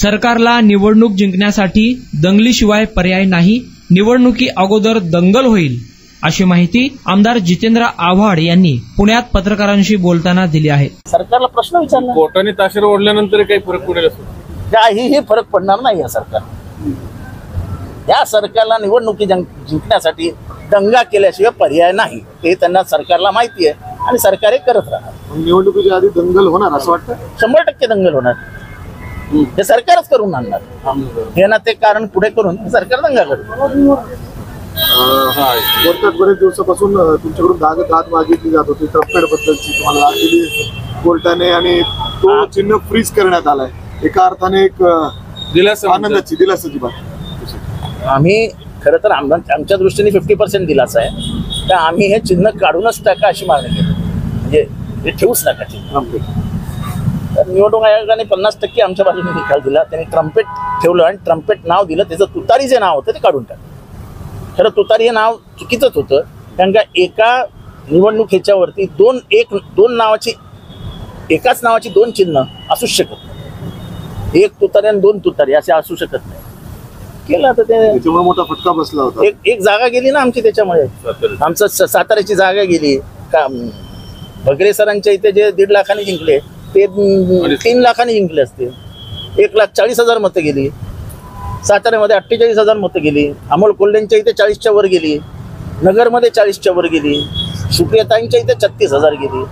सरकारला निवडणूक जिंकण्यासाठी दंगलीशिवाय पर्याय नाही, निवडणुकी अगोदर दंगल होईल, अशी माहिती आमदार जितेंद्र आव्हाड यांनी पुण्यात पत्रकारांशी बोलताना दिली आहे. सरकारला प्रश्न विचारला, कोर्टाने ताशेर ओढल्यानंतर काही फरक पडेल असं काहीही फरक पडणार नाही. या सरकारला निवडणुकी जिंकण्यासाठी दंगा केल्याशिवाय पर्याय नाही, हे त्यांना सरकारला माहिती आहे आणि सरकार हे करत राहणार. निवडणुकीच्या आधी दंगल होणार असं वाटतं? 100% दंगल होणार. हे सरकारच करून आणणार. हे ना ते कारण पुढे करून सरकार दंगा करतो. कोर्टात बरेच दिवसापासून तुमच्याकडून दाद मागितली जात होती ट्रम्पेट बद्दलची, तुम्हाला दाद दिली कोर्टाने आणि तो चिन्ह फ्रीज करण्यात आलाय. एका अर्थाने एक दिलासाची बात. आम्ही खरं तर आमच्या दृष्टीने 50% दिलासा आहे, तर आम्ही हे चिन्ह काढूनच टाका अशी मागणी केली, म्हणजे हे ठेवूच नका चिन्ह. तर निवडणूक आयोगाने 50% आमच्या बाजूने निकाल दिला. त्यांनी ट्रम्पेट ठेवलं आणि ट्रम्पेट नाव दिलं, त्याचं तुतारी जे नाव होतं ते काढून टाकलं. खरं तुतारी हे नाव चुकीचंच होतं, कारण का एका निवडणूक ह्याच्यावरती एकाच नावाची दोन चिन्ह असूच शकत नाही. एक तुतारी आणि दोन तुतारी असे असू शकत नाही. केलं तर त्याच्यामुळे मोठा फटका बसला होता. एक जागा गेली ना आमची, त्याच्यामुळे आमचं साताऱ्याची जागा गेली. भगरे सरांच्या इथे जे 1.5 लाखांनी जिंकले ते 3 लाखांनी जिंकले असते. 1,40,000 मतं गेली. साताऱ्यामध्ये 48,000 मतं गेली. अमोल कोल्हेंच्या इथे 40च्या वर गेली. नगरमध्ये 40च्या वर गेली. सुप्रियाताईंच्या इथे 36,000 गेली.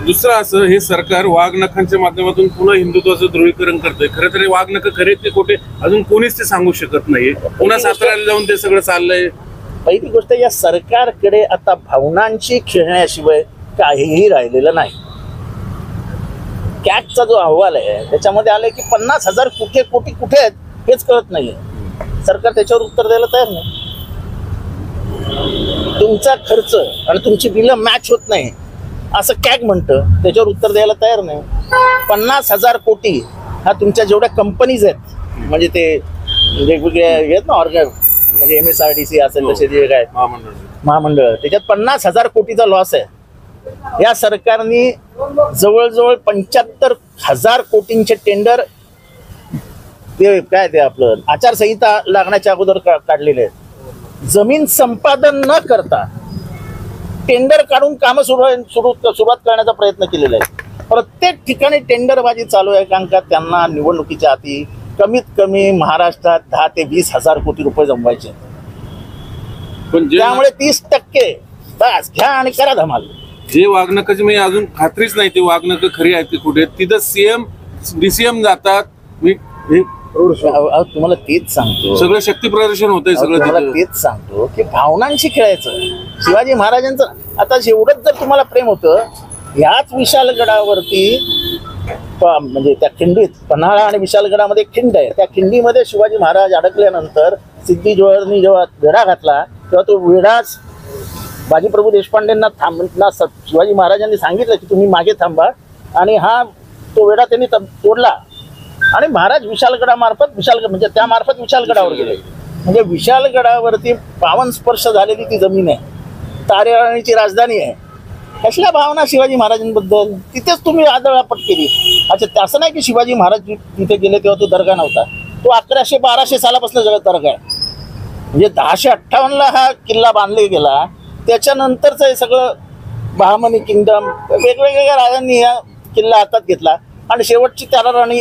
दुसरं असं, हे सरकार वाघनखांच्या माध्यमातून पुन्हा हिंदुत्वाचं ध्रुवीकरण करतंय. खरं तर हे वाघनख खरे ते खोटे अजून कोणीच ते सांगू शकत नाहीये. पुन्हा साताऱ्याला जाऊन ते सगळं चाललंय. पहिली गोष्ट, या सरकारकडे आता भावनांशी खेळण्याशिवाय काहीही राहिलेलं नाही. कॅगचा जो अहवाल आहे त्याच्यामध्ये आलंय की 50,000 कोटी कुठे आहेत हेच कळत नाहीये. सरकार त्याच्यावर उत्तर द्यायला तयार नाही. तुमचा खर्च आणि तुमची बिलं मॅच होत नाही असं कॅग म्हणतं, त्याच्यावर उत्तर द्यायला तयार नाही. 50,000 कोटी हा तुमच्या जेवढ्या कंपनीज आहेत, म्हणजे ते वेगवेगळे आहेत ना म्हणजे MSRDC असेल तसे जे काय महामंडळ, त्याच्यात 50,000 कोटीचा लॉस आहे. या सरकारने जवळजवळ 75,000 कोटींचे टेंडर ते काय ते आपलं आचारसंहिता लागण्याच्या अगोदर काढलेले आहेत. जमीन संपादन न करता टेंडर काढून कामं सुरुवात करण्याचा प्रयत्न केलेला आहे. प्रत्येक ठिकाणी टेंडरबाजी चालू आहे, कारण का त्यांना निवडणुकीच्या आधी कमीत कमी महाराष्ट्रात 10 ते 20,000 कोटी रुपये जमवायचे. पण त्यामुळे 30% बस घ्या आणि करा धमाल. जे वाघनखाची म्हणजे अजून खात्रीच नाही ते वाघनख खरी आहेत की कुठे, तिथं CM DCM जातात. तुम्हाला तेच सांगतो, सगळं शक्ती प्रदर्शन होतंय सगळं. तुम्हाला तेच सांगतो की भावनांशी खेळायचं. शिवाजी महाराजांचं आता एवढंच जर तुम्हाला प्रेम होतं, ह्याच विशालगडावरती म्हणजे त्या खिंडीत, पन्हाळा आणि विशालगडामध्ये खिंड आहे, त्या खिंडीमध्ये शिवाजी महाराज अडकल्यानंतर सिद्धी जोहरनी जेव्हा वेढा घातला तेव्हा तो वेढाच बाजीप्रभू देशपांडेंना शिवाजी महाराजांनी सांगितलं की तुम्ही मागे थांबा, आणि हा तो वेढा त्यांनी तोडला आणि महाराज विशालगडामार्फत म्हणजे त्यामार्फत विशालगडावर गेले. म्हणजे विशालगडावरती पावन स्पर्श झालेली ती जमीन आहे, तारेराणीची राजधानी आहे. कसल्या भावना शिवाजी महाराजांबद्दल, तिथेच तुम्ही आदळआपट केली. अच्छा, असं नाही की शिवाजी महाराज तिथे गेले तेव्हा तो दर्गा नव्हता, तो 1100-1200 सालापासून दर्गा आहे. म्हणजे 1058ला हा किल्ला बांधला गेला. त्याच्यानंतरचं हे सगळं बहामनी किंगडम वेगवेगळ्या राजांनी हा किल्ला हातात घेतला आणि शेवटची त्याला राणी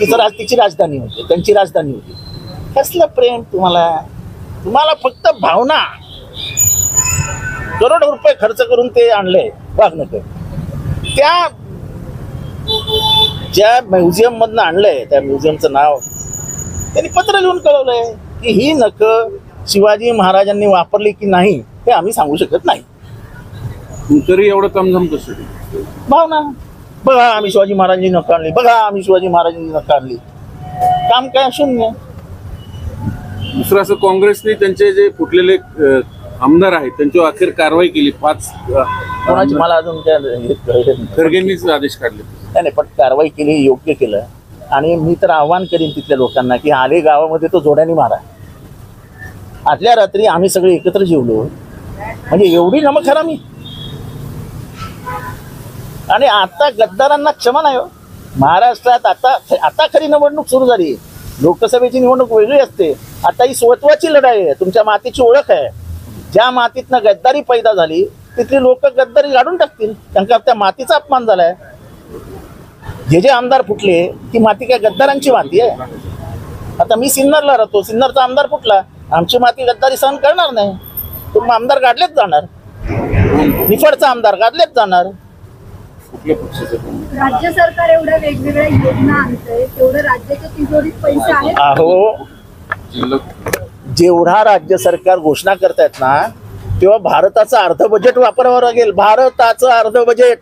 तिची राजधानी होती, त्यांची राजधानी होती. कसलं प्रेम तुम्हाला फक्त भावना. करोड रुपये खर्च करून ते आणले वाघनख. त्या ज्या म्युझियम मधनं आणलंय, त्या म्युझियमचं नाव त्यांनी पत्र लिहून कळवलंय की ही नख शिवाजी महाराजांनी वापरली की नाही हे आम्ही सांगू शकत नाही. तरी एवढं कमजम कसं? भावना. बघा आम्ही शिवाजी महाराजांनी नख आणली, बघा आम्ही शिवाजी महाराजांनी नख आणली. काम काय शून्य. दुसरं असं, काँग्रेसने त्यांचे जे फुटलेले आमदार आहेत त्यांच्यावर अखेर कारवाई केली. 5 कोणाची मला अजून खरगेंनीच आदेश काढले. नाही, पण कारवाई केली, योग्य केलं. आणि मी तर आव्हान करीन तिथल्या लोकांना की आले गावामध्ये तो जोड्याने मारा. आदल्या रात्री आम्ही सगळे एकत्र जेवलो, म्हणजे एवढी नमक हरामी. आणि आता गद्दारांना क्षमा नाही हो. महाराष्ट्रात आता खरी निवडणूक सुरू झाली. लोकसभेची निवडणूक वेगळी असते. आता ही स्वत्वाची लढाई आहे, तुमच्या मातीची ओळख आहे. ज्या मातीतनं गद्दारी पैदा झाली तिथली लोक गद्दारी काढून टाकतील, कारण त्या मातीचा अपमान झालाय. जे आमदार फुटले ती माती काय गद्दारांची माती आहे. आता मी सिन्नरला राहतो, सिन्नरचा आमदार फुटला, आमची माती गद्दारी सहन करणार नाही. तुम्ही आमदार काढलेच जाणार, निफाडचा आमदार काढलेच जाणार. राज्य सरकार एवढ्या वेगवेगळ्या योजना आणतंय, तेवढं राज्याच्या तिजोरीत पैसे आहेत? अहो, जेवढा राज्य सरकार घोषणा करतायत ना, तेव्हा भारताचं अर्ध बजेट वापरावं लागेल. भारताचं अर्ध बजेट.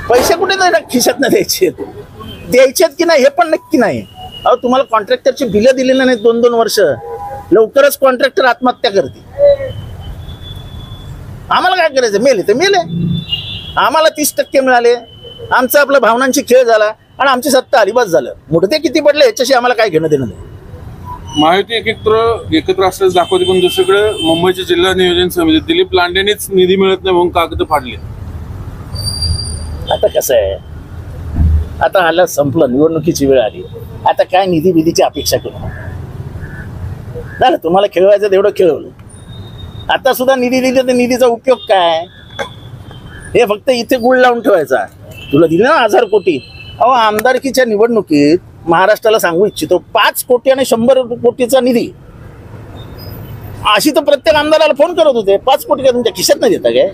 पैसे कुठे खिशात न द्यायचेत की नाही हे पण नक्की नाही. अहो, तुम्हाला कॉन्ट्रॅक्टरची बिलं दिलेली नाहीत 2-2 वर्ष. लवकरच कॉन्ट्रॅक्टर आत्महत्या करते. आम्हाला काय करायचं? मेले तर मेले. आम्हाला 30% मिळाले, आमचा आपल्या भावनांची खेळ झाला आणि आमची सत्ता आली, बस झालं. मुडते किती पडले याच्याशी आम्हाला काय घेणं देणं नाही. महायुती एकत्र असल्याचं दाखवते, पण दुसरीकडे मुंबईच्या जिल्हा नियोजन समिती दिलीप लांडेनेच निधी मिळत नाही म्हणून कागद फाडले. आता कसं आहे, आता आलं संपलं, निवडणुकीची वेळ आली. आता काय निधी विधीची अपेक्षा करू झालं. तुम्हाला खेळवायचं तेवढं खेळवलं. आता सुद्धा निधी दिली तर निधीचा उपयोग काय? हे फक्त इथे गुळ लावून ठेवायचा. तुला दिले ना 1000 कोटी. अहो, आमदारकीच्या निवडणुकीत महाराष्ट्राला सांगू इच्छितो 5 कोटी आणि 100 कोटीचा निधी. अशी तर प्रत्येक आमदाराला फोन करत होते. 5 कोटी काय तुमच्या खिशात नाही देता काय?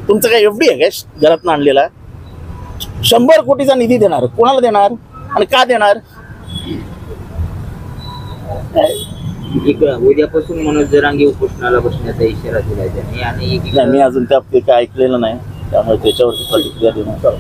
तुमचं काय एफडी आहे काय घरातून आणलेला? 100 कोटीचा निधी देणार, कोणाला देणार आणि का देणार? उद्यापासून मनोज जरांगे उपोषणाला बसण्याचा इशारा दिला त्यांनी. आणि मी अजून त्या काय ऐकलेलं नाही, त्यामुळे त्याच्यावरती प्रतिक्रिया देणार.